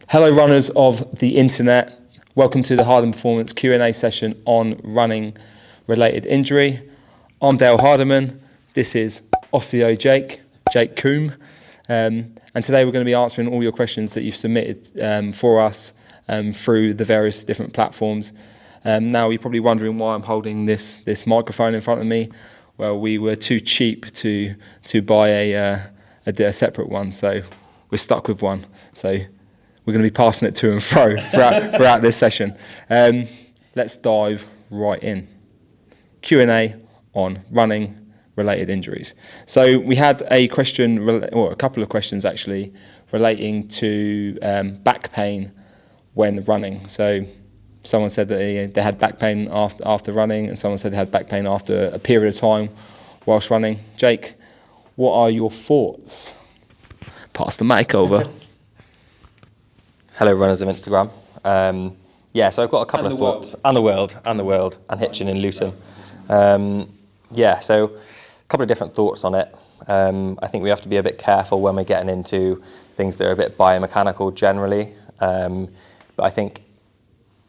Hello runners of the internet, welcome to the Hardiman Performance Q&A session on running related injury. I'm Dale Hardiman, this is Osteo Jake Coombe, and today we're going to be answering all your questions that you've submitted for us through the various different platforms. Now you're probably wondering why I'm holding this microphone in front of me. Well, we were too cheap to buy a separate one, so we're stuck with one. So we're going to be passing it to and fro throughout this session. Let's dive right in. Q&A on running related injuries. So we had a question, or a couple of questions actually, relating to back pain when running. So someone said that they had back pain after running, and someone said they had back pain after a period of time whilst running. Jake, what are your thoughts? Pass the mic over. Hello runners of Instagram. So I've got a couple of thoughts. And the world, and Hitchin and Luton. So a couple of different thoughts on it. I think we have to be a bit careful when we're getting into things that are a bit biomechanical generally. But I think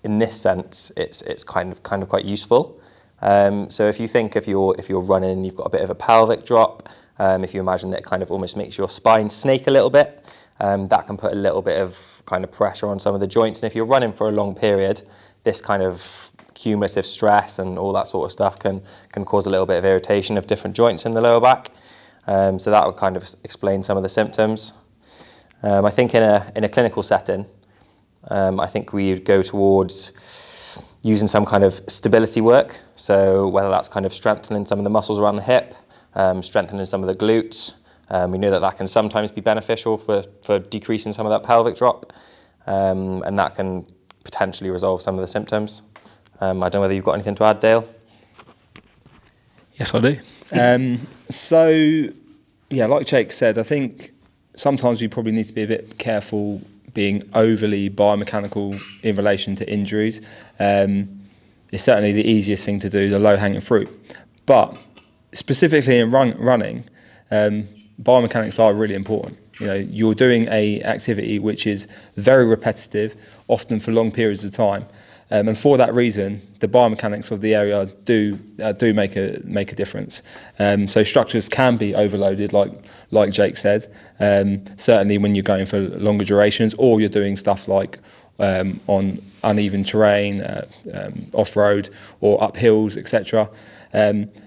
in this sense, it's kind of quite useful. So if you think if you're running and you've got a bit of a pelvic drop, if you imagine that it kind of almost makes your spine snake a little bit, that can put a little bit of kind of pressure on some of the joints. And if you're running for a long period, this kind of cumulative stress and all that sort of stuff can cause a little bit of irritation of different joints in the lower back. So that would kind of explain some of the symptoms. I think in a clinical setting, I think we'd go towards using some kind of stability work. So whether that's kind of strengthening some of the muscles around the hip, strengthening some of the glutes. We know that can sometimes be beneficial for decreasing some of that pelvic drop, and that can potentially resolve some of the symptoms. I don't know whether you've got anything to add, Dale? Yes, I do. Like Jake said, I think sometimes we probably need to be a bit careful being overly biomechanical in relation to injuries. It's certainly the easiest thing to do, the low-hanging fruit. But specifically in running, biomechanics are really important. You know, you're doing a activity which is very repetitive, often for long periods of time, and for that reason, the biomechanics of the area do make a difference. So structures can be overloaded, like Jake said. Certainly when you're going for longer durations, or you're doing stuff like on uneven terrain, off-road or up hills, etc.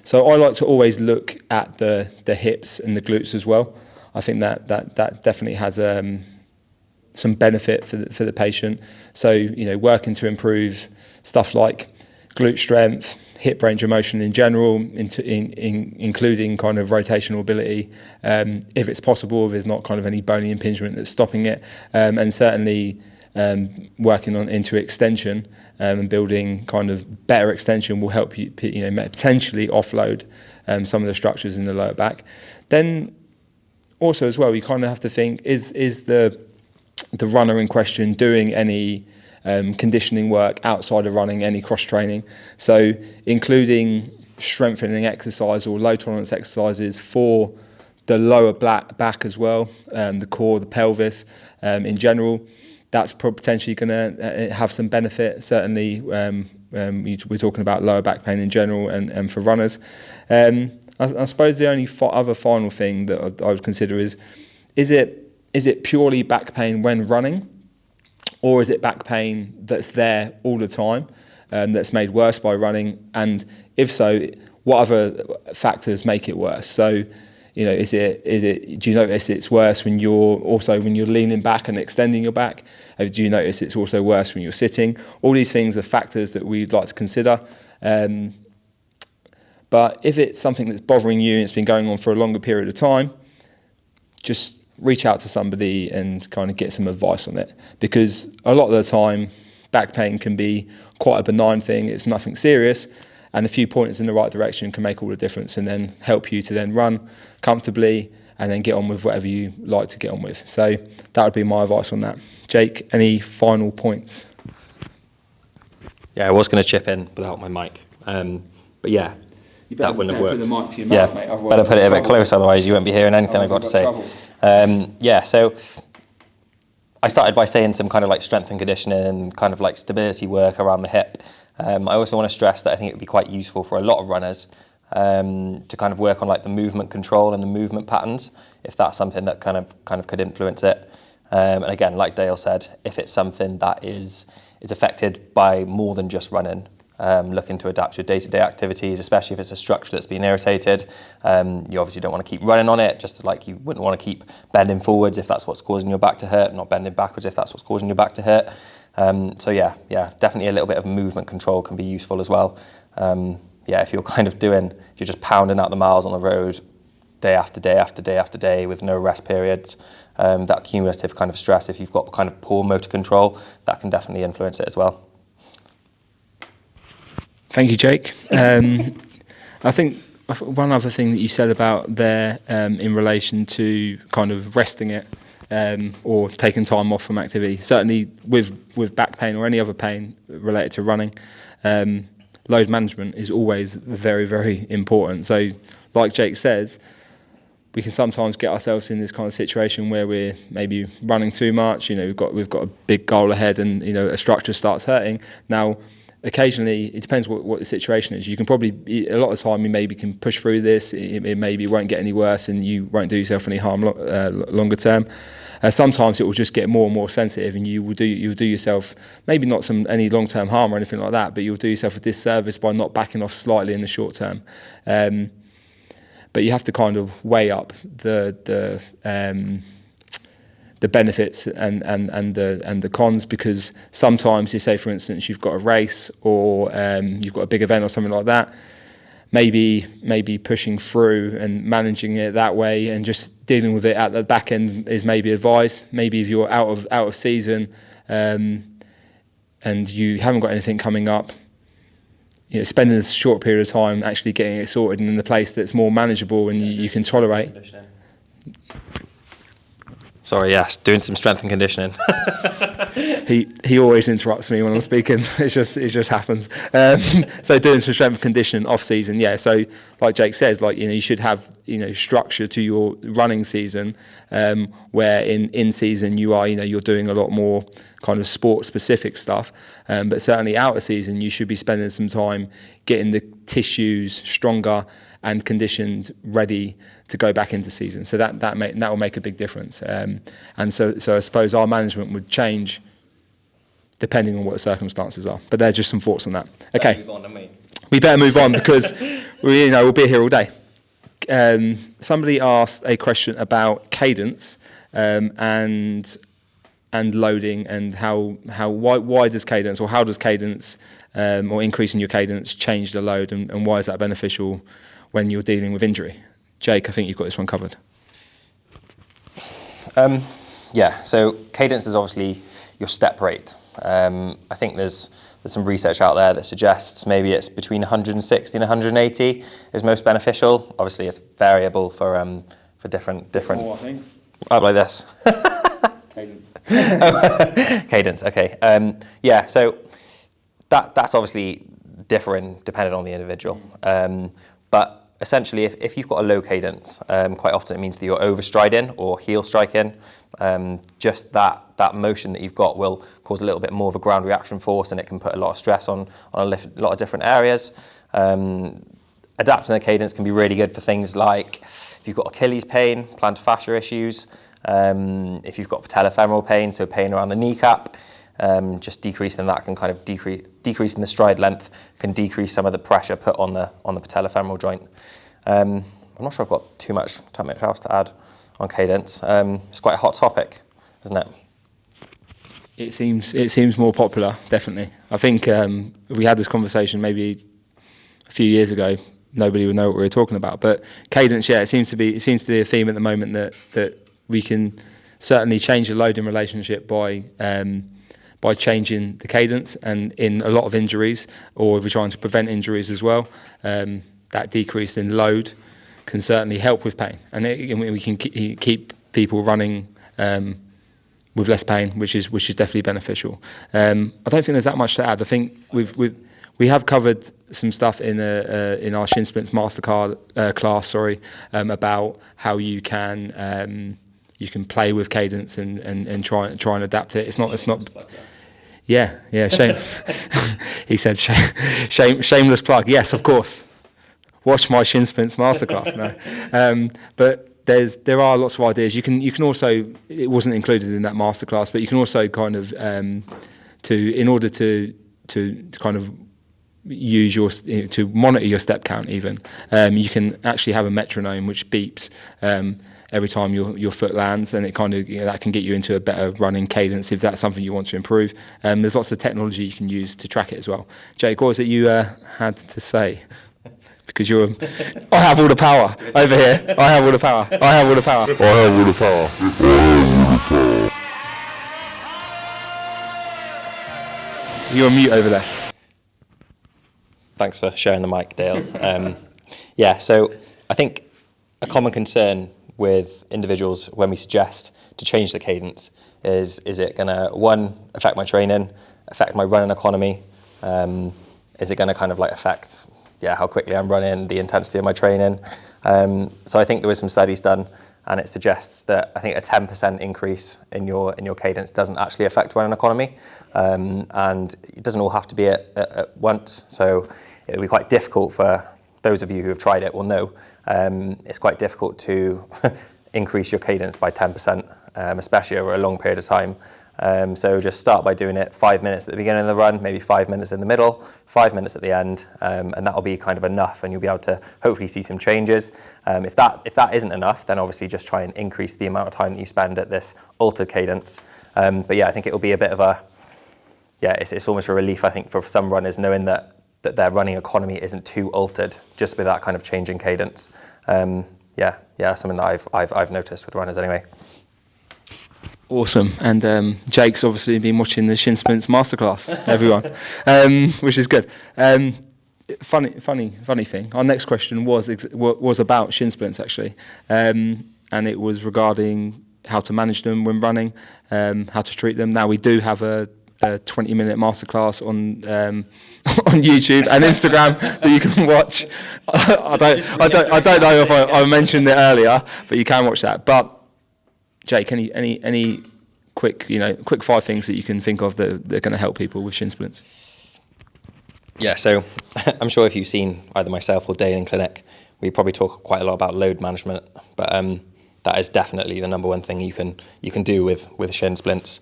So I like to always look at the hips and the glutes as well. I think that definitely has some benefit for the patient. So working to improve stuff like glute strength, hip range of motion in general, including kind of rotational ability, if it's possible, if there's not kind of any bony impingement that's stopping it, and certainly working into extension and building kind of better extension will help you potentially offload some of the structures in the lower back. Then also as well, you kind of have to think, is the runner in question doing any conditioning work outside of running, any cross training? So including strengthening exercise or low tolerance exercises for the lower back as well, the core, the pelvis in general. That's potentially going to have some benefit, certainly. We're talking about lower back pain in general and for runners. I suppose the only other final thing that I would consider is it purely back pain when running, or is it back pain that's there all the time, that's made worse by running? And if so, what other factors make it worse? So, is it? Do you notice it's worse when you're leaning back and extending your back? Do you notice it's also worse when you're sitting? All these things are factors that we'd like to consider. But if it's something that's bothering you and it's been going on for a longer period of time, just reach out to somebody and kind of get some advice on it. Because a lot of the time, back pain can be quite a benign thing. It's nothing serious. And a few pointers in the right direction can make all the difference, and then help you to then run comfortably and then get on with whatever you like to get on with. So that would be my advice on that. Jake, any final points? Yeah, I was going to chip in without my mic. But yeah, that wouldn't have worked. Put the mic to your mouth, mate, otherwise better put it a bit close, otherwise you won't be hearing anything I've got to say. So I started by saying some kind of like strength and conditioning and kind of like stability work around the hip. I also want to stress that I think it would be quite useful for a lot of runners to kind of work on like the movement control and the movement patterns, if that's something that kind of could influence it. And again, like Dale said, if it's something that is affected by more than just running, looking to adapt your day-to-day activities, especially if it's a structure that's been irritated. You obviously don't want to keep running on it, just like you wouldn't want to keep bending forwards if that's what's causing your back to hurt, not bending backwards if that's what's causing your back to hurt. So yeah, definitely a little bit of movement control can be useful as well. If you're if you're just pounding out the miles on the road day after day after day after day with no rest periods, that cumulative kind of stress, if you've got kind of poor motor control, that can definitely influence it as well. Thank you, Jake. I think one other thing that you said about there in relation to kind of resting it or taking time off from activity, certainly with back pain or any other pain related to running, load management is always very, very important. So like Jake says, we can sometimes get ourselves in this kind of situation where we're maybe running too much, we've got a big goal ahead and, a structure starts hurting. Now, occasionally, it depends what the situation is. You can probably, a lot of the time, you maybe can push through this. It maybe won't get any worse and you won't do yourself any harm longer term. Sometimes it will just get more and more sensitive and you'll do yourself, maybe not any long-term harm or anything like that, but you'll do yourself a disservice by not backing off slightly in the short term. But you have to kind of weigh up the benefits and the cons, because sometimes, you say for instance you've got a race or you've got a big event or something like that, maybe pushing through and managing it that way and just dealing with it at the back end is maybe advised. Maybe if you're out of season and you haven't got anything coming up, spending a short period of time actually getting it sorted and in a place that's more manageable and you can tolerate. Sorry, yes, doing some strength and conditioning. He always interrupts me when I'm speaking. It just happens. So doing some strength and conditioning off season, yeah. So like Jake says, you should have structure to your running season, where in season you are you're doing a lot more kind of sport specific stuff, but certainly out of season you should be spending some time getting the tissues stronger and conditioned, ready to go back into season. So that will make a big difference. And so I suppose our management would change depending on what the circumstances are. But they're just some thoughts on that. Okay, we better move on because we'll be here all day. Somebody asked a question about cadence and loading and why does cadence, or how does cadence or increasing your cadence change the load, and why is that beneficial when you're dealing with injury? Jake, I think you've got this one covered. So cadence is obviously your step rate. I think there's some research out there that suggests maybe it's between 160 and 180 is most beneficial. Obviously, it's variable for different. More, I think. Up like this. Cadence. Cadence. Okay. So that's obviously differing depending on the individual. But essentially, if you've got a low cadence, quite often it means that you're overstriding or heel striking. Just that motion that you've got will cause a little bit more of a ground reaction force, and it can put a lot of stress on a lot of different areas. Adapting the cadence can be really good for things like if you've got Achilles pain, plantar fascia issues, if you've got patellofemoral pain, so pain around the kneecap. Just decreasing that can kind of decreasing the stride length can decrease some of the pressure put on the patellofemoral joint. I'm not sure I've got too much else to add on cadence. It's quite a hot topic, isn't it? It seems more popular, definitely. I think if we had this conversation maybe a few years ago, nobody would know what we were talking about. But cadence, it seems to be a theme at the moment that we can certainly change the loading relationship by changing the cadence, and in a lot of injuries, or if we're trying to prevent injuries as well, that decrease in load can certainly help with pain, and we can keep people running with less pain, which is definitely beneficial. I don't think there's that much to add. I think we have covered some stuff in our Shin Splints masterclass, about how you can you can play with cadence and try and adapt it. It's not. Yeah. Shame. He said, shameless plug. Yes, of course. Watch my Shin Splints masterclass. No, but there are lots of ideas. You can also, it wasn't included in that masterclass, but you can also kind of in order to kind of use to monitor your step count even, you can actually have a metronome which beeps every time your foot lands, and it kind of that can get you into a better running cadence if that's something you want to improve. There's lots of technology you can use to track it as well. Jake, what was it you had to say? Because I have all the power over here. I have all the power. You're on mute over there. Thanks for sharing the mic, Dale. So I think a common concern with individuals when we suggest to change the cadence is it going to, one, affect my training, affect my running economy? Is it going to kind of like affect how quickly I'm running, the intensity of my training? So I think there was some studies done, and it suggests that I think a 10% increase in your cadence doesn't actually affect running economy, and it doesn't all have to be at once. So it'll be quite difficult for those of you who have tried it will know. It's quite difficult to increase your cadence by 10%, especially over a long period of time. So just start by doing it 5 minutes at the beginning of the run, maybe 5 minutes in the middle, 5 minutes at the end, and that'll be kind of enough, and you'll be able to hopefully see some changes. If that isn't enough, then obviously just try and increase the amount of time that you spend at this altered cadence. But I think it'll be a bit of it's almost a relief, I think, for some runners knowing that their running economy isn't too altered just with that kind of change in cadence. Something that I've noticed with runners anyway. Awesome. And Jake's obviously been watching the Shin Splints masterclass, everyone, which is good. Funny thing. Our next question was about Shin Splints actually, and it was regarding how to manage them when running, how to treat them. Now we do have a 20-minute masterclass on YouTube and Instagram that you can watch. I don't know if I mentioned it earlier, but you can watch that. But Jake, any quick 5 things that you can think of that are going to help people with Shin Splints? Yeah, so I'm sure if you've seen either myself or Dale in clinic, we probably talk quite a lot about load management, but that is definitely the number one thing you can do with Shin Splints.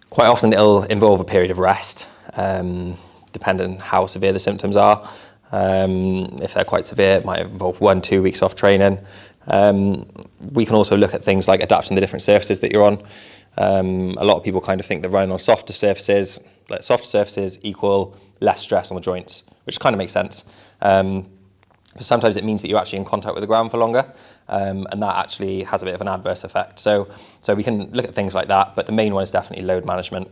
Quite often it'll involve a period of rest, depending on how severe the symptoms are. If they're quite severe, it might involve 1-2 weeks off training. We can also look at things like adapting the different surfaces that you're on. A lot of people kind of think that running on softer surfaces equal less stress on the joints, which kind of makes sense. But sometimes it means that you're actually in contact with the ground for longer, and that actually has a bit of an adverse effect. So we can look at things like that, but the main one is definitely load management.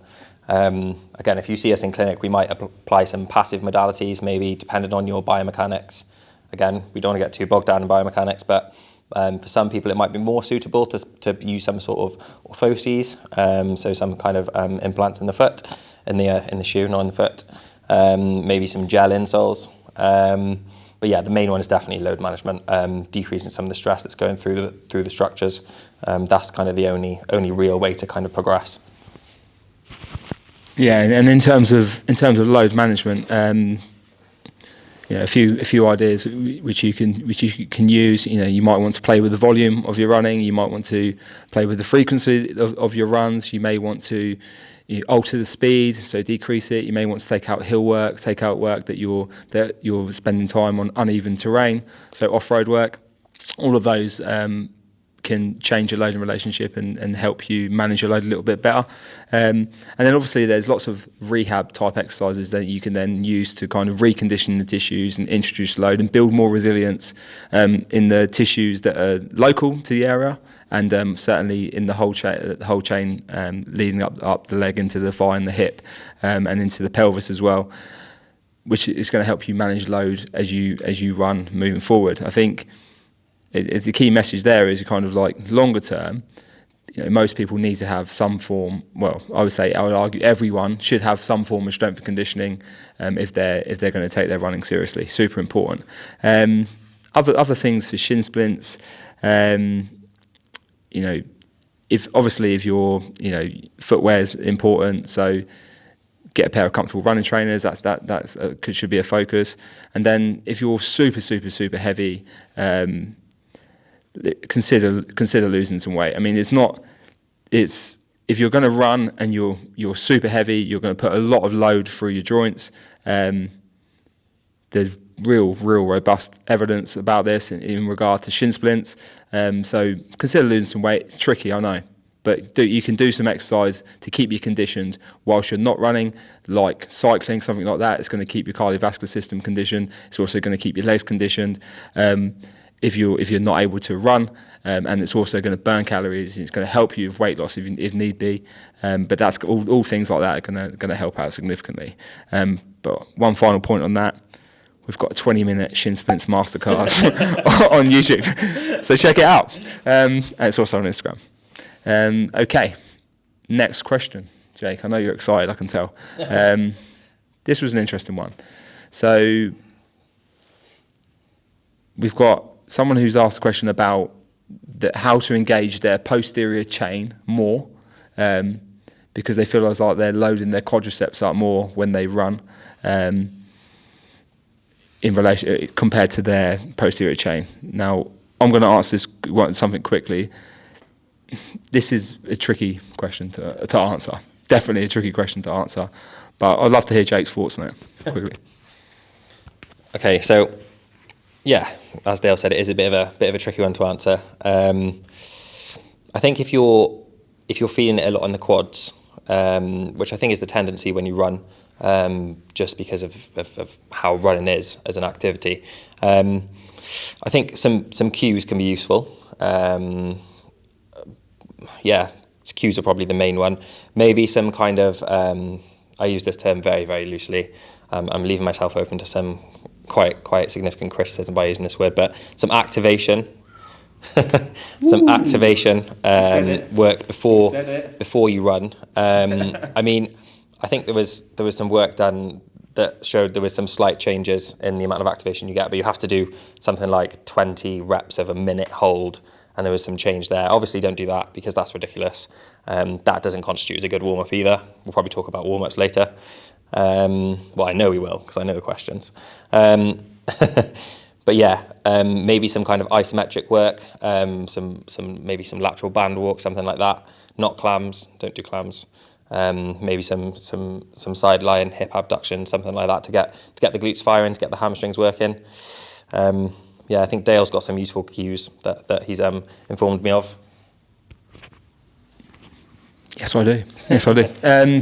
Again, if you see us in clinic, we might apply some passive modalities, maybe depending on your biomechanics. Again, we don't want to get too bogged down in biomechanics, but for some people it might be more suitable to use some sort of orthoses, so some kind of implants in the foot, in the shoe, not in the foot. Maybe some gel insoles. But the main one is definitely load management, decreasing some of the stress that's going through the structures. That's kind of the only real way to kind of progress. Yeah, and in terms of load management, a few ideas which you can use. You might want to play with the volume of your running. You might want to play with the frequency of your runs. You may want to alter the speed, so decrease it. You may want to take out hill work, take out work that you're spending time on uneven terrain, so off-road work. All of those can change your loading relationship and help you manage your load a little bit better. And then obviously there's lots of rehab type exercises that you can then use to kind of recondition the tissues and introduce load and build more resilience in the tissues that are local to the area, and certainly in the whole chain leading up the leg into the thigh and the hip, and into the pelvis as well, which is going to help you manage load as you run moving forward. I think the key message there is kind of like longer term. Most people need to have some form. Well, I would argue everyone should have some form of strength and conditioning if they're going to take their running seriously. Super important. Other things for Shin Splints. if your footwear is important, so get a pair of comfortable running trainers. That's should be a focus. And then if you're super heavy, consider losing some weight. I mean, it's if you're going to run and you're super heavy, you're going to put a lot of load through your joints. There's real robust evidence about this in regard to shin splints. So consider losing some weight. It's tricky, I know. But you can do some exercise to keep you conditioned whilst you're not running, like cycling, something like that. It's going to keep your cardiovascular system conditioned. It's also going to keep your legs conditioned. If you're not able to run, and it's also going to burn calories. It's going to help you with weight loss if need be. But that's all things like that are going to help out significantly. But one final point on that. We've got a 20-minute Shin Splints masterclass on YouTube. So check it out. And it's also on Instagram. Okay, next question, Jake. I know you're excited, I can tell. This was an interesting one. So we've got someone who's asked a question about how to engage their posterior chain more, because they feel as like they're loading their quadriceps up more when they run, in relation compared to their posterior chain. Now, I'm going to answer something quickly. This is a tricky question to answer. Definitely a tricky question to answer. But I'd love to hear Jake's thoughts on it quickly. Okay, so yeah, as Dale said, it is a bit of a tricky one to answer. I think if you're feeling it a lot in the quads, which I think is the tendency when you run, just because of how running is as an activity, I think some cues can be useful. Cues are probably the main one. Maybe some kind of, I use this term very, very loosely. I'm leaving myself open to some quite significant criticism by using this word, but some activation. Some activation work before you run. I mean, I think there was some work done that showed there was some slight changes in the amount of activation you get, but you have to do something like 20 reps of a minute hold, and there was some change there. Obviously, don't do that because that's ridiculous. That doesn't constitute as a good warm-up either. We'll probably talk about warm-ups later. Well, I know we will because I know the questions. But yeah, maybe some kind of isometric work, maybe some lateral band walk, something like that. Not clams. Don't do clams. Maybe some sideline hip abduction, something like that to get the glutes firing, to get the hamstrings working. Yeah, I think Dale's got some useful cues that he's informed me of. Yes, I do.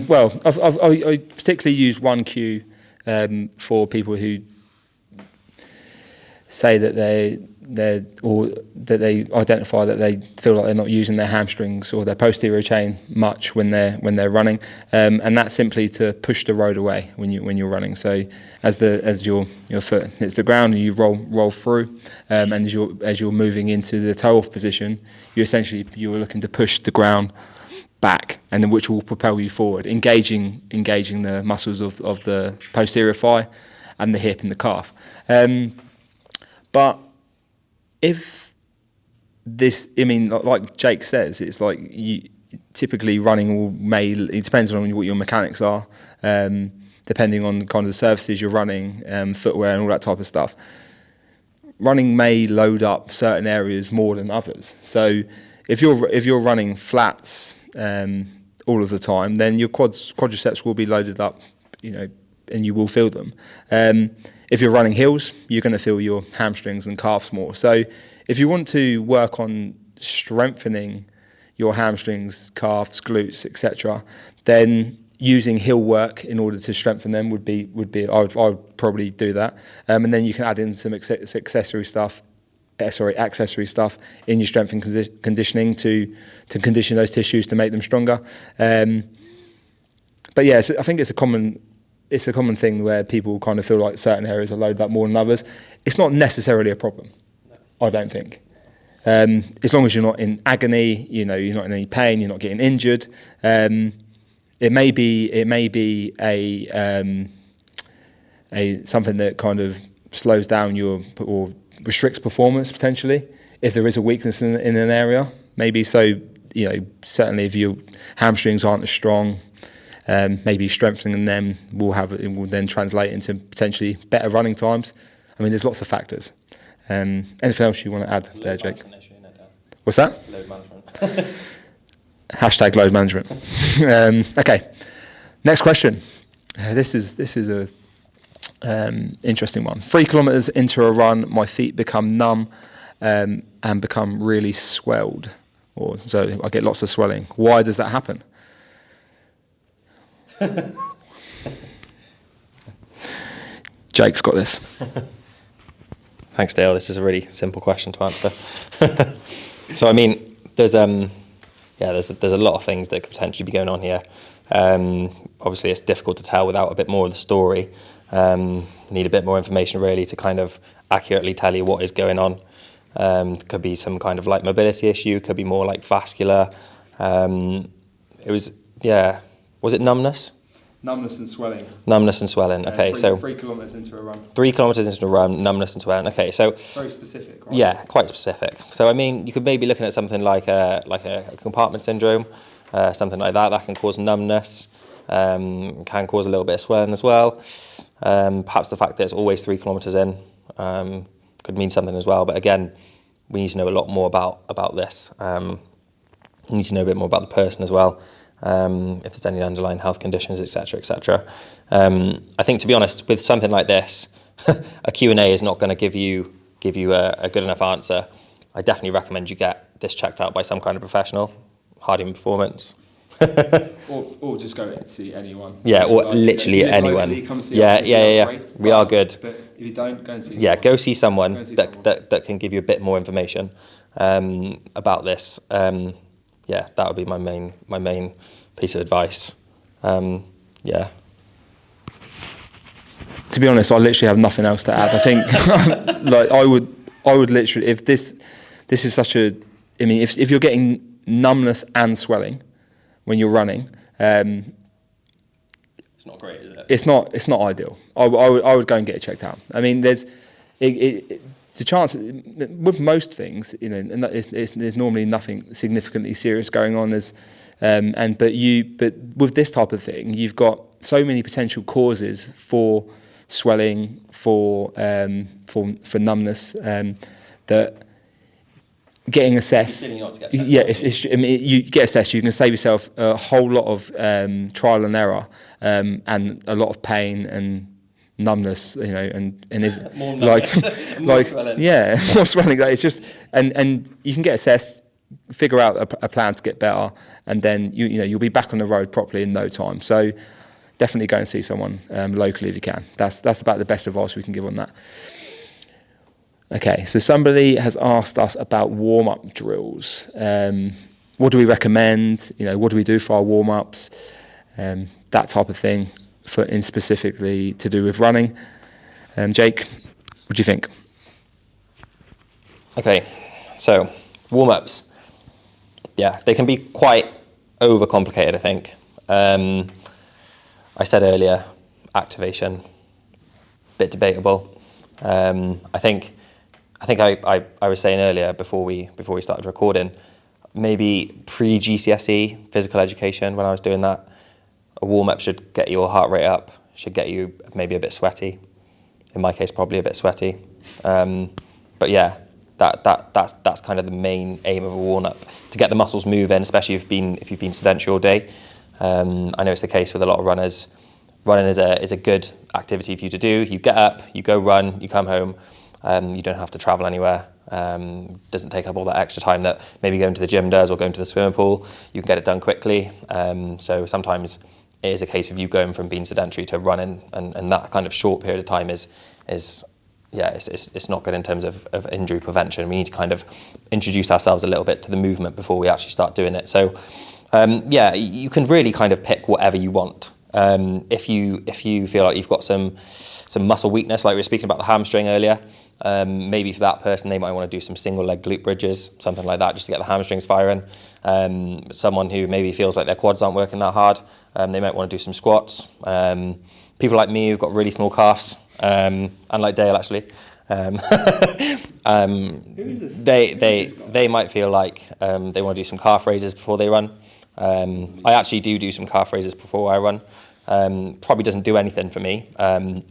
Well, I particularly use one cue for people who say that they identify that they feel like they're not using their hamstrings or their posterior chain much when they're running, and that's simply to push the road away when you're running. So as your foot hits the ground and you roll through, and as you're moving into the toe off position, you're looking to push the ground back, and then which will propel you forward, engaging the muscles of the posterior thigh and the hip and the calf. But if this, I mean, like Jake says, it's like typically running it depends on what your mechanics are, depending on kind of the surfaces you're running, footwear and all that type of stuff. Running may load up certain areas more than others. So if you're running flats all of the time, then your quadriceps will be loaded up, and you will feel them. If you're running hills, you're going to feel your hamstrings and calves more. So if you want to work on strengthening your hamstrings, calves, glutes, etc., then using hill work in order to strengthen them would be I would probably do that. And then you can add in some accessory stuff in your strength and conditioning to condition those tissues to make them stronger. But yeah, I think it's a common thing where people kind of feel like certain areas are loaded up more than others. It's not necessarily a problem, I don't think. As long as you're not in agony, you're not in any pain, you're not getting injured. It may be a something that kind of slows down or restricts performance potentially if there is a weakness in an area. maybe. So, certainly if your hamstrings aren't as strong, maybe strengthening them it will then translate into potentially better running times. I mean, there's lots of factors. Anything else you want to add there, Jake? What's that? Load management. Hashtag load management. Okay, next question. This is a interesting one. 3 kilometers into a run, my feet become numb and become really swelled, so I get lots of swelling. Why does that happen? Jake's got this. Thanks, Dale. This is a really simple question to answer. So, I mean, there's a lot of things that could potentially be going on here. Obviously, it's difficult to tell without a bit more of the story. Need a bit more information really to kind of accurately tell you what is going on. Could be some kind of like mobility issue. Could be more like vascular. Was it numbness? Numbness and swelling. Numbness and swelling. Okay, so 3 kilometers into a run. 3 kilometers into a run, numbness and swelling. Okay, so very specific, right? Yeah, quite specific. So I mean, you could maybe looking at something like a compartment syndrome, something like that. That can cause numbness. Can cause a little bit of swelling as well. Perhaps the fact that it's always 3 kilometers in could mean something as well. But again, we need to know a lot more about this. We need to know a bit more about the person as well. If there's any underlying health conditions, etc., etc. I think, to be honest, with something like this, a Q&A is not going to give you a good enough answer. I definitely recommend you get this checked out by some kind of professional, Hardiman Performance. or just go and see anyone. Yeah, or literally anyone. Yeah. We are good. But if you don't, go and see. Yeah, go see someone that can give you a bit more information about this. Yeah, that would be my main piece of advice. Yeah. To be honest, I literally have nothing else to add. I think, I would literally, if this is such a, I mean, if you're getting numbness and swelling when you're running, it's not great, is it? It's not ideal. I would go and get it checked out. I mean, there's a chance with most things, and there's normally nothing significantly serious going on. But with this type of thing, you've got so many potential causes for swelling, for numbness, that getting assessed. I mean, you get assessed. You can save yourself a whole lot of trial and error, and a lot of pain and numbness, and if more numbness, more swelling. Yeah, more swelling. Like, it's just and you can get assessed, figure out a plan to get better, and then you'll be back on the road properly in no time. So definitely go and see someone locally if you can. That's about the best advice we can give on that. Okay, so somebody has asked us about warm-up drills. What do we recommend? What do we do for our warm-ups? That type of thing, specifically to do with running. Jake, what do you think? Okay, so warm-ups. Yeah, they can be quite overcomplicated, I think. I said earlier, activation, bit debatable. I think I was saying earlier before we started recording, maybe pre-GCSE physical education, when I was doing that, a warm-up should get your heart rate up, should get you maybe a bit sweaty. In my case, probably a bit sweaty. But yeah, that's kind of the main aim of a warm-up, to get the muscles moving, especially if you've been sedentary all day. I know it's the case with a lot of runners. Running is a good activity for you to do. You get up, you go run, you come home. You don't have to travel anywhere. Doesn't take up all that extra time that maybe going to the gym does, or going to the swimming pool. You can get it done quickly. So sometimes it is a case of you going from being sedentary to running, and that kind of short period of time is it's not good in terms of injury prevention. We need to kind of introduce ourselves a little bit to the movement before we actually start doing it. So you can really kind of pick whatever you want. If you feel like you've got some muscle weakness, like we were speaking about the hamstring earlier, maybe for that person they might want to do some single leg glute bridges, something like that, just to get the hamstrings firing. Someone who maybe feels like their quads aren't working that hard, they might want to do some squats. People like me who've got really small calves, and like Dale actually, They might feel like they want to do some calf raises before they run. I actually do some calf raises before I run. Probably doesn't do anything for me.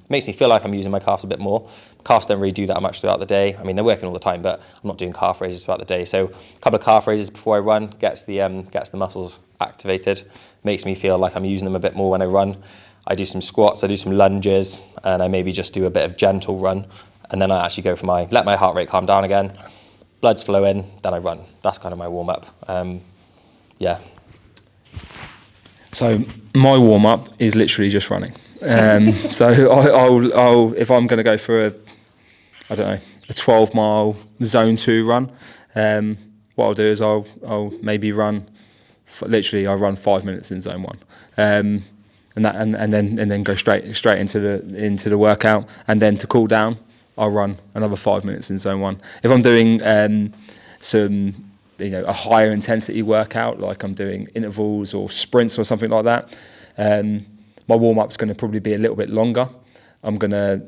Makes me feel like I'm using my calves a bit more. Calves don't really do that much throughout the day. I mean, they're working all the time, but I'm not doing calf raises throughout the day. So a couple of calf raises before I run gets the muscles activated. Makes me feel like I'm using them a bit more when I run. I do some squats, I do some lunges, and I maybe just do a bit of gentle run. And then I actually go for let my heart rate calm down again. Blood's flowing, then I run. That's kind of my warm up. Yeah. So my warm up is literally just running. So I'll if I'm going to go for a 12 mile zone 2 run, what I'll do is I'll maybe run. I'll run 5 minutes in zone 1, and then go straight into the workout, and then to cool down, I'll run another 5 minutes in zone 1. If I'm doing a higher intensity workout, like I'm doing intervals or sprints or something like that, my warm up's going to probably be a little bit longer. I'm going to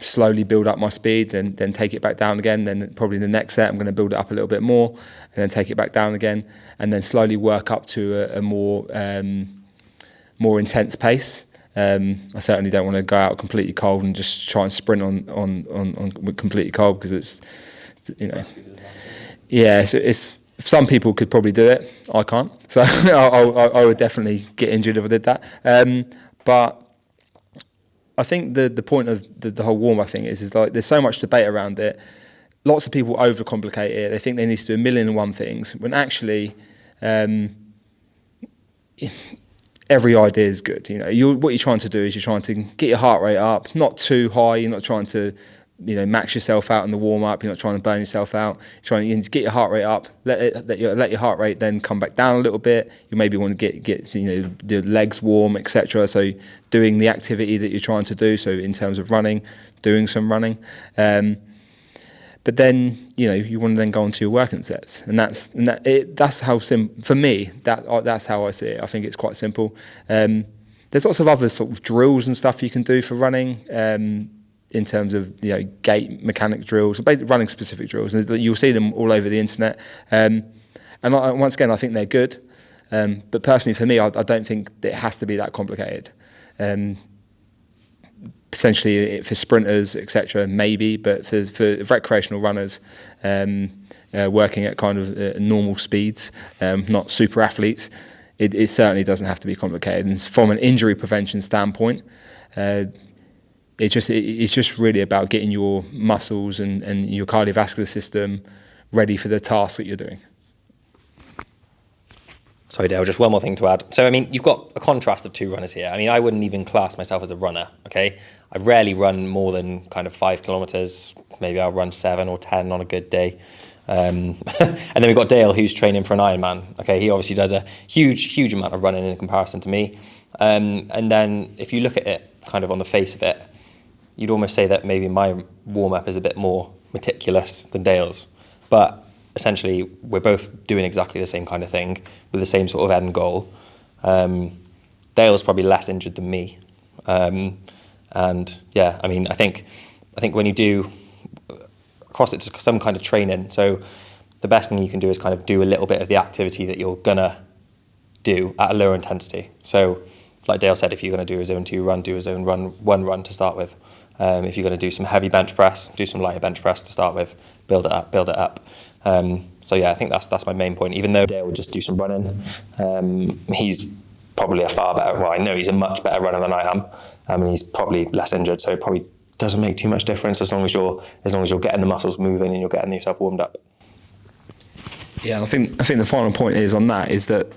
slowly build up my speed, and then take it back down again. Then probably the next set I'm going to build it up a little bit more, and then take it back down again, and then slowly work up to a more intense pace. I certainly don't want to go out completely cold and just try and sprint on completely cold, because it's so it's some people could probably do it. I can't, so I would definitely get injured if I did that. But I think the point of the whole warm-up thing is like there's so much debate around it. Lots of people overcomplicate it. They think they need to do a million and one things, when actually every idea is good. What you're trying to do is you're trying to get your heart rate up, not too high. You're not trying to max yourself out in the warm-up. You're not trying to burn yourself out. You're trying to get your heart rate up, let your heart rate then come back down a little bit. You maybe want to get the legs warm, etc. So doing the activity that you're trying to do. So in terms of running, doing some running. But then you want to then go on to your working sets, and that's how for me that's how I see it. I think it's quite simple. There's lots of other sort of drills and stuff you can do for running. In terms of gait mechanic drills, basically running specific drills, and you'll see them all over the internet. And once again, I think they're good. But personally, for me, I don't think it has to be that complicated. Potentially for sprinters, etc., maybe, but for recreational runners, working at kind of normal speeds, not super athletes, it certainly doesn't have to be complicated. And from an injury prevention standpoint, it's just really about getting your muscles and your cardiovascular system ready for the task that you're doing. Sorry, Dale, just one more thing to add. So, I mean, you've got a contrast of two runners here. I mean, I wouldn't even class myself as a runner, okay? I rarely run more than kind of 5 kilometres. Maybe I'll run 7 or 10 on a good day. And then we've got Dale, who's training for an Ironman. Okay, he obviously does a huge amount of running in comparison to me. And then if you look at it kind of on the face of it, you'd almost say that maybe my warm-up is a bit more meticulous than Dale's. But essentially, we're both doing exactly the same kind of thing with the same sort of end goal. Dale's probably less injured than me. And yeah, I mean, I think when you do cross it to some kind of training, so the best thing you can do is kind of do a little bit of the activity that you're gonna do at a lower intensity. So like Dale said, if you're going to do a zone 2 run, do a zone 1 run to start with. If you're going to do some heavy bench press, do some lighter bench press to start with. Build it up. So yeah, I think that's my main point. Even though Dale would just do some running, he's probably I know he's a much better runner than I am. And he's probably less injured, so it probably doesn't make too much difference as long as you're getting the muscles moving and you're getting yourself warmed up. Yeah, and I think the final point is on that is that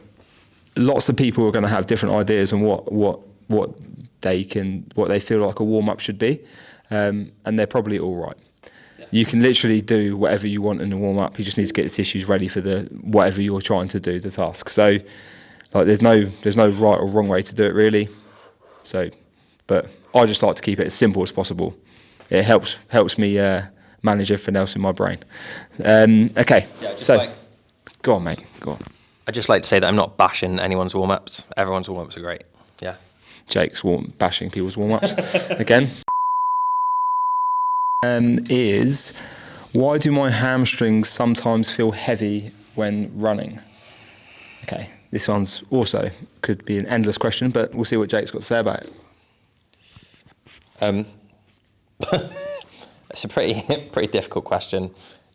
lots of people are going to have different ideas on what they feel like a warm up should be, and they're probably all right. Yeah. You can literally do whatever you want in the warm up. You just need to get the tissues ready for whatever you're trying to do, the task. So, like, there's no right or wrong way to do it really. So, but I just like to keep it as simple as possible. It helps me manage everything else in my brain. Okay, yeah, so go on, mate. Go on. I'd just like to say that I'm not bashing anyone's warm-ups. Everyone's warm-ups are great. Yeah. Jake's bashing people's warm-ups again. Is why do my hamstrings sometimes feel heavy when running? Okay, this one's also could be an endless question, but we'll see what Jake's got to say about it. It's a pretty difficult question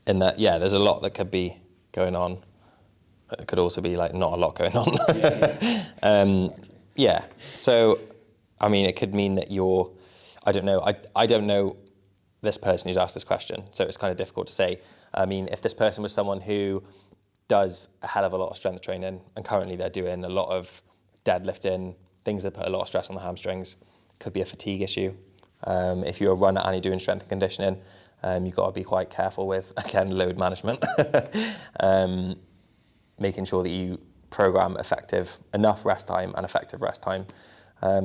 in that, there's a lot that could be going on. It could also be like not a lot going on. So, I mean, it could mean that I don't know. I don't know this person who's asked this question, so it's kind of difficult to say. I mean, if this person was someone who does a hell of a lot of strength training and currently they're doing a lot of deadlifting, things that put a lot of stress on the hamstrings, could be a fatigue issue. If you're a runner and you're doing strength and conditioning, you've got to be quite careful with, again, load management. Making sure that you program enough rest time and effective rest time. I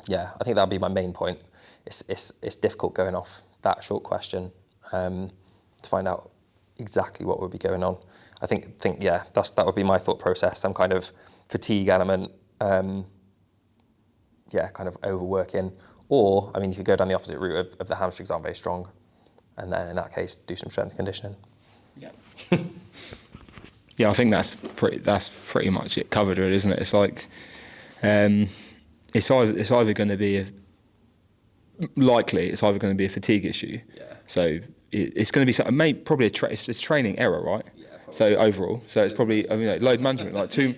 think that'll be my main point. It's difficult going off that short question to find out exactly what would be going on. I think that would be my thought process. Some kind of fatigue element, kind of overworking. Or, I mean, you could go down the opposite route of the hamstrings aren't very strong, and then in that case, do some strength conditioning. Yeah. Yeah, I think that's pretty much it covered it, isn't it? It's like it's either going to be it's either going to be a fatigue issue. Yeah. So it's going to be something, probably it's a training error, right? Yeah. Probably. So overall, it's probably load management, like to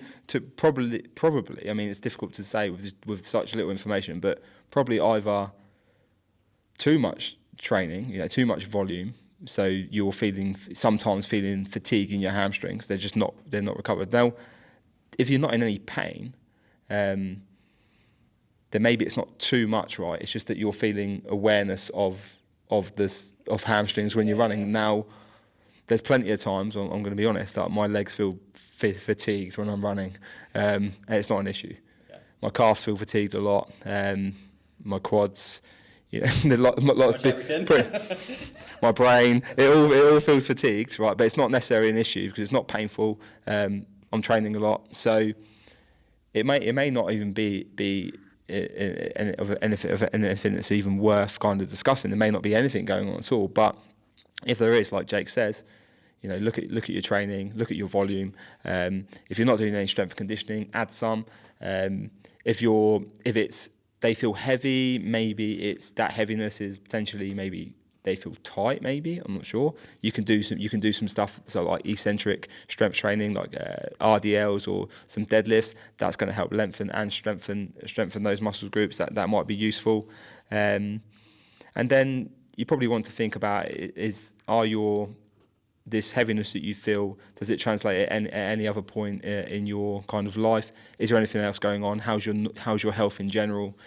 probably. I mean, it's difficult to say with such little information, but probably either too much training, too much volume. So you're sometimes feeling fatigue in your hamstrings. They're not recovered. Now, if you're not in any pain, then maybe it's not too much, right? It's just that you're feeling awareness of hamstrings when you're running. Now, there's plenty of times, I'm going to be honest, that my legs feel fatigued when I'm running, and it's not an issue. Yeah. My calves feel fatigued a lot. My quads. My brain, it all feels fatigued, right? But it's not necessarily an issue because it's not painful. I'm training a lot, so it may not even be anything that's even worth kind of discussing. There may not be anything going on at all. But if there is, like Jake says, look at your training, look at your volume. If you're not doing any strength conditioning, add some. If they feel heavy, maybe it's that heaviness is potentially maybe they feel tight, maybe, I'm not sure. You can do some stuff, so like eccentric strength training, like RDLs or some deadlifts. That's going to help lengthen and strengthen those muscle groups. That might be useful. And then you probably want to think about this heaviness that you feel, does it translate at any other point in your kind of life? Is there anything else going on? How's your health in general?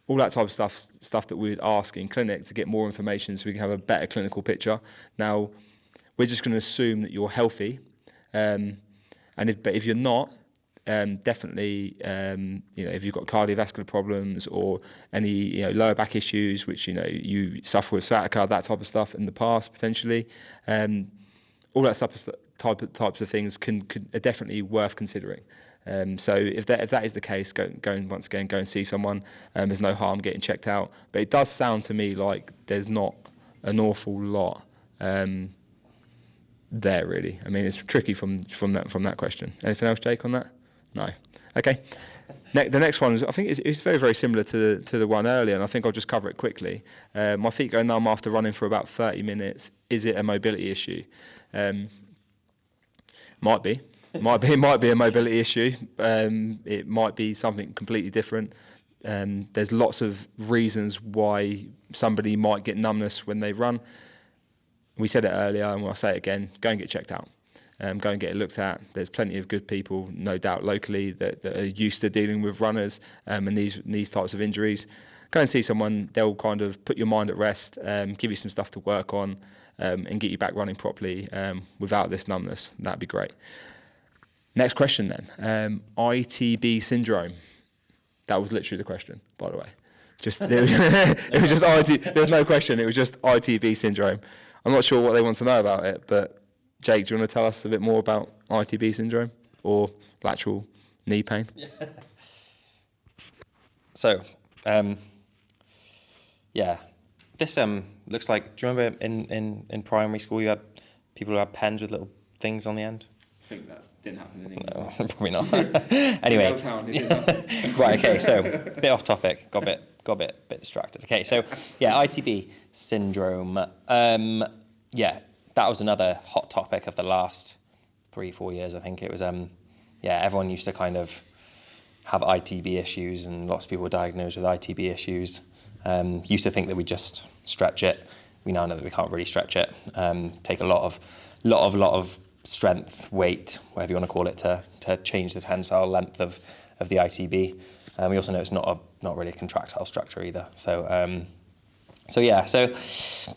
All that type of stuff that we would ask in clinic to get more information so we can have a better clinical picture. Now, we're just going to assume that you're healthy, but if you're not, definitely, if you've got cardiovascular problems or any lower back issues, which you suffer with sciatica, that type of stuff in the past potentially. All that types of things are definitely worth considering. So if that is the case, go and see someone. There's no harm getting checked out. But it does sound to me like there's not an awful lot there really. I mean, it's tricky from that question. Anything else, Jake, on that? No. Okay. The next one is, I think it's very, very similar to the one earlier, and I think I'll just cover it quickly. My feet go numb after running for about 30 minutes. Is it a mobility issue? Might be. It might be a mobility issue. It might be something completely different. There's lots of reasons why somebody might get numbness when they run. We said it earlier, and I'll say it again. Go and get checked out. Go and get it looked at. There's plenty of good people, no doubt, locally that are used to dealing with runners and these types of injuries. Go and see someone. They'll kind of put your mind at rest, give you some stuff to work on, and get you back running properly without this numbness. That'd be great. Next question then. ITB syndrome. That was literally the question, by the way. It was just IT. There was no question. It was just ITB syndrome. I'm not sure what they want to know about it, but Jake, do you want to tell us a bit more about ITB syndrome or lateral knee pain? Yeah. So, This looks like. Do you remember in primary school you had people who had pens with little things on the end? I think that didn't happen in England. No, probably not. Anyway, right. Okay. So bit off topic. Got a bit distracted. Okay. So yeah, ITB syndrome. Yeah, that was another hot topic of the last 3-4 years. I think it was. Yeah, everyone used to kind of have ITB issues, and lots of people were diagnosed with ITB issues. Used to think that we just stretch it. We now know that we can't really stretch it. Take a lot of strength, weight, whatever you want to call it, to change the tensile length of the ITB. We also know it's not really a contractile structure either. So yeah, it's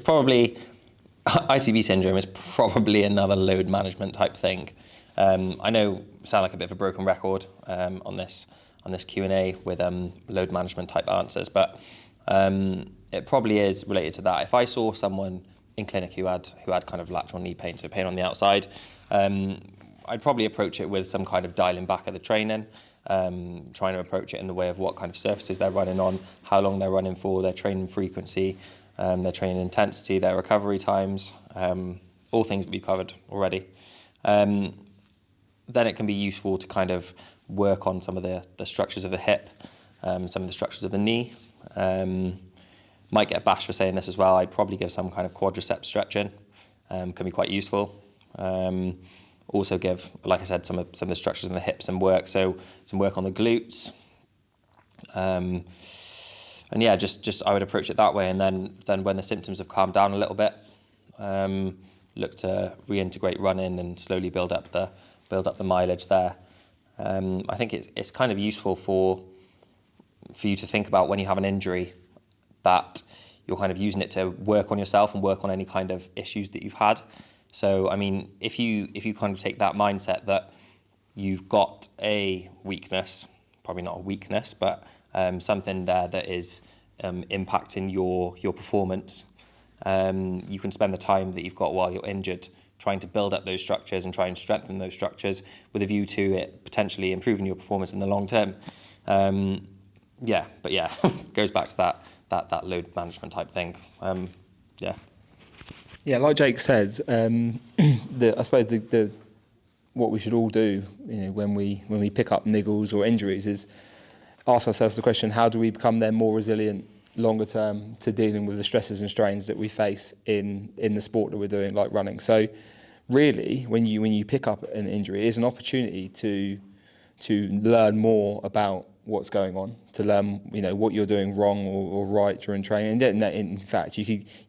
probably ITB syndrome is probably another load management type thing. I know I sound like a bit of a broken record on this Q&A with load management type answers, but it probably is related to that. If I saw someone in clinic who had kind of lateral knee pain, so pain on the outside, I'd probably approach it with some kind of dialing back of the training, trying to approach it in the way of what kind of surfaces they're running on, how long they're running for, their training frequency, their training intensity, their recovery times, all things that we've covered already. Then it can be useful to kind of work on some of the structures of the hip, some of the structures of the knee. Might get bashed for saying this as well. I'd probably give some kind of quadricep stretching. Can be quite useful. Also give, like I said, some of the structures in the hips and work. So some work on the glutes. And yeah, just I would approach it that way. And then when the symptoms have calmed down a little bit, look to reintegrate running and slowly build up the mileage there. I think it's kind of useful for you to think about when you have an injury that you're kind of using it to work on yourself and work on any kind of issues that you've had. So, I mean, if you kind of take that mindset that you've got a weakness, probably not a weakness, but something there that is impacting your performance, you can spend the time that you've got while you're injured trying to build up those structures and try and strengthen those structures with a view to it potentially improving your performance in the long term. Goes back to that load management type thing. Yeah, like Jake says, I suppose the what we should all do, when we pick up niggles or injuries is ask ourselves the question: how do we become then more resilient longer term to dealing with the stresses and strains that we face in the sport that we're doing, like running? So really, when you pick up an injury, it is an opportunity to learn more about what's going on, to learn what you're doing wrong or right during training. And in fact, you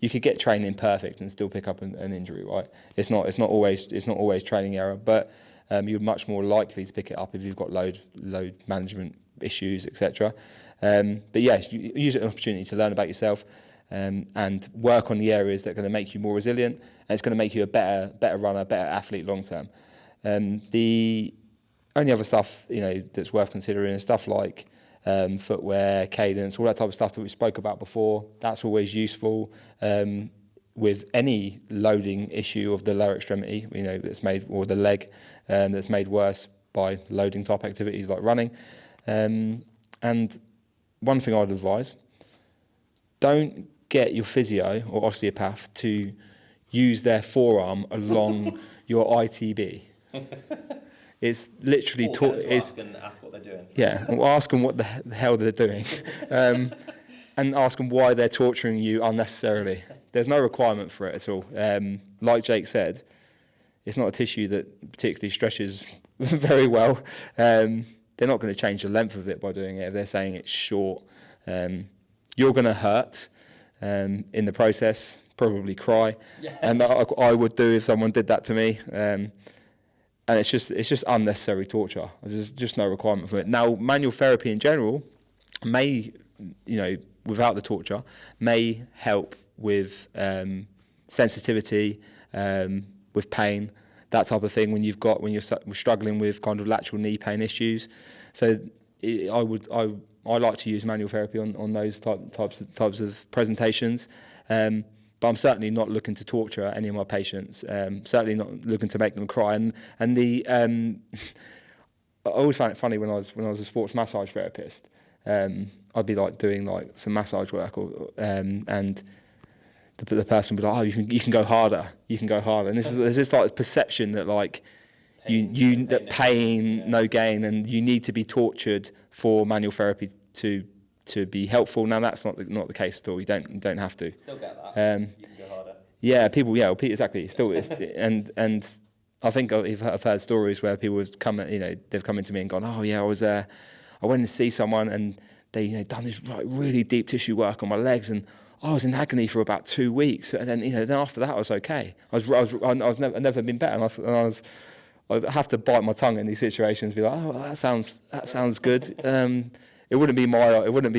could get training perfect and still pick up an injury, right? It's not always training error, but you're much more likely to pick it up if you've got load management issues, etc. But yes, you use it as an opportunity to learn about yourself and work on the areas that are going to make you more resilient, and it's going to make you a better runner, better athlete long term. The only other stuff that's worth considering is stuff like footwear, cadence, all that type of stuff that we spoke about before. That's always useful with any loading issue of the lower extremity, that's made, or the leg, that's made worse by loading type activities like running. And one thing I'd advise: don't get your physio or osteopath to use their forearm along your ITB. It's literally ask what they're doing. Yeah, or ask them what the hell they're doing, and ask them why they're torturing you unnecessarily. There's no requirement for it at all. Like Jake said, it's not a tissue that particularly stretches very well. They're not going to change the length of it by doing it. If they're saying it's short, you're going to hurt in the process, probably cry, and I would do if someone did that to me. And it's just unnecessary torture. There's just no requirement for it. Now, manual therapy in general may, without the torture, may help with sensitivity, with pain, that type of thing when you're struggling with kind of lateral knee pain issues. So I like to use manual therapy on those types of presentations. But I'm certainly not looking to torture any of my patients. Certainly not looking to make them cry. And I always found it funny when I was a sports massage therapist. I'd be like doing like some massage work, and the person would be like, oh, you can go harder, and there's this like perception that like that pain, no gain, and you need to be tortured for manual therapy to be helpful. Now that's not the case at all. You don't have to. Still get that. You can go harder. Yeah, exactly. Still, and I think I've heard stories where people have they've come into me and gone, oh yeah, I went to see someone and they done this like really deep tissue work on my legs, and I was in agony for about 2 weeks, and then then after that I was okay. I'd never been better, and I'd have to bite my tongue in these situations, be like, oh, well, that sounds good. It wouldn't be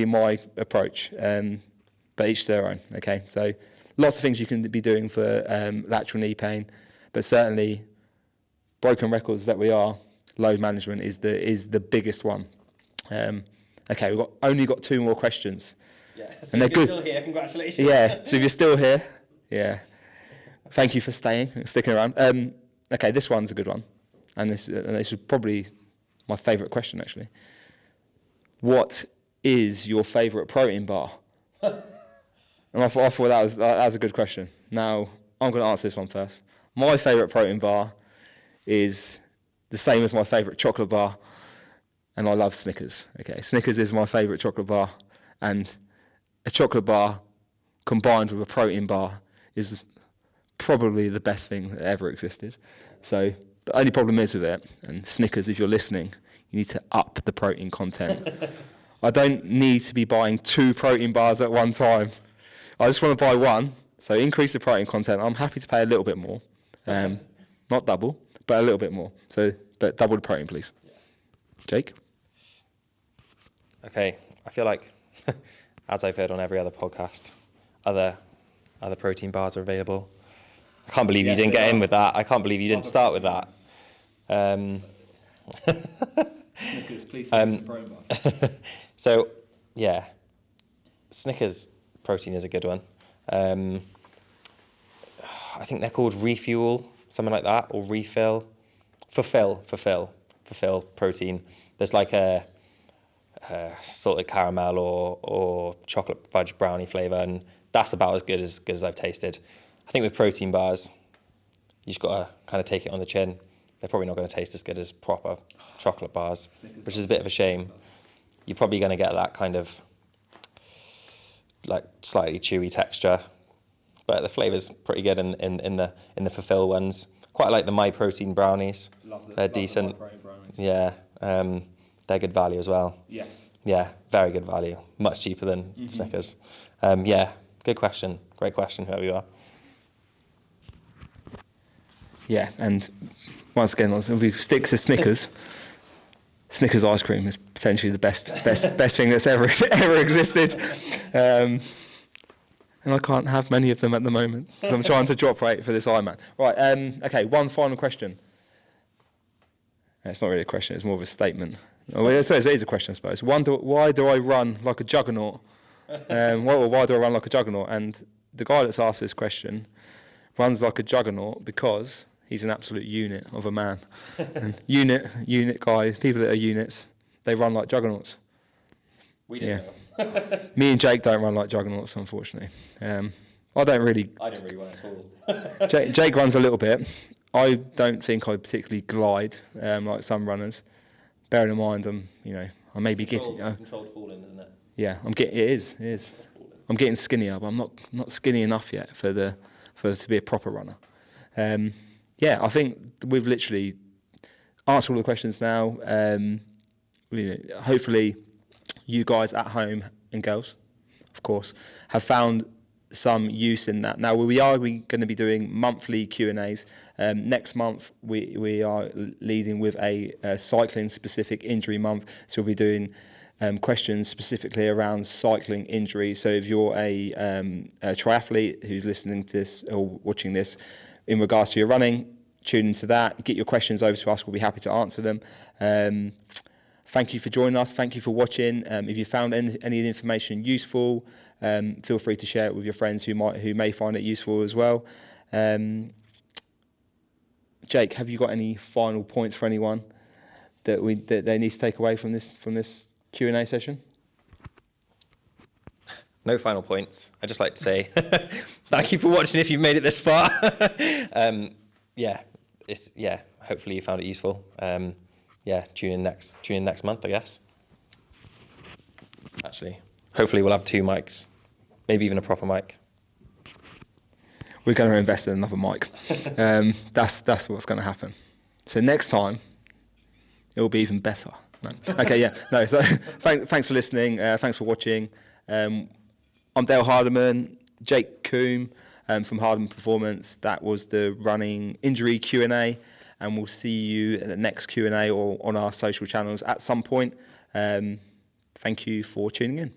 my approach, but each their own. Okay, so lots of things you can be doing for lateral knee pain, but certainly broken records that we are, load management is the biggest one. Okay, we've only got 2 more questions. Yeah, so and if you're still here, congratulations. Yeah, so if you're still here, yeah, thank you for sticking around. Okay, this one's a good one, and this is probably my favourite question actually. What is your favourite protein bar? And I thought that was a good question. Now I'm going to answer this one first. My favourite protein bar is the same as my favourite chocolate bar, and I love Snickers. Okay, Snickers is my favourite chocolate bar, and a chocolate bar combined with a protein bar is probably the best thing that ever existed. So the only problem is with it, and Snickers, if you're listening, you need to up the protein content. I don't need to be buying 2 protein bars at one time. I just want to buy one, so increase the protein content. I'm happy to pay a little bit more, not double, but a little bit more. So, but double the protein, please. Jake? Okay, I feel like, as I've heard on every other podcast, other protein bars are available. I can't believe you didn't get in with that. I can't believe you didn't start with that. Snickers, please some protein bars. So, yeah, Snickers protein is a good one. I think they're called Refuel, something like that, or Refill. Fulfill protein. There's like a salted caramel or chocolate fudge brownie flavour, and that's about as good as I've tasted. I think with protein bars, you just got to kind of take it on the chin. They're probably not going to taste as good as proper chocolate bars, which is a bit of a shame. You're probably going to get that kind of like slightly chewy texture, but the flavour's pretty good in the Fulfill ones. Quite like the My Protein brownies. They're decent. Yeah, they're good value as well. Yes. Yeah, very good value. Much cheaper than Snickers. Yeah, good question. Great question, whoever you are. Yeah, and once again, if we stick to Snickers, Snickers ice cream is potentially the best thing that's ever existed. And I can't have many of them at the moment because I'm trying to drop weight for this Ironman. Right, okay, one final question. It's not really a question, it's more of a statement. Oh, well, so it is a question, I suppose. Why do I run like a juggernaut? Why do I run like a juggernaut? And the guy that's asked this question runs like a juggernaut because he's an absolute unit of a man. And unit guys, people that are units, they run like juggernauts. We don't know. Me and Jake don't run like juggernauts, unfortunately. I don't really run at all. Jake runs a little bit. I don't think I particularly glide like some runners. Bearing in mind, I may be getting controlled falling, isn't it? Yeah, it is. I'm getting skinnier, but I'm not skinny enough yet to be a proper runner. Yeah, I think we've literally answered all the questions now. Hopefully, you guys at home and girls, of course, have found some use in that. Now we are going to be doing monthly Q&As. Next month we are leading with a cycling specific injury month, so we'll be doing questions specifically around cycling injuries. So if you're a triathlete who's listening to this or watching this in regards to your running, tune into that, get your questions over to us, we'll be happy to answer them. Thank you for joining us. Thank you for watching. If you found any of the information useful, feel free to share it with your friends who may find it useful as well. Jake, have you got any final points for anyone that they need to take away from this Q&A session? no final points. I'd just like to say thank you for watching if you've made it this far. Hopefully you found it useful. Tune in next month, I guess. Actually, hopefully we'll have 2 mics, maybe even a proper mic. We're going to invest in another mic. That's what's going to happen. So next time, it will be even better. No. Okay, yeah. No. So thanks for listening. Thanks for watching. I'm Dale Hardiman, Jake Coombe from Hardiman Performance. That was the running injury Q&A, and we'll see you at the next Q&A or on our social channels at some point. Thank you for tuning in.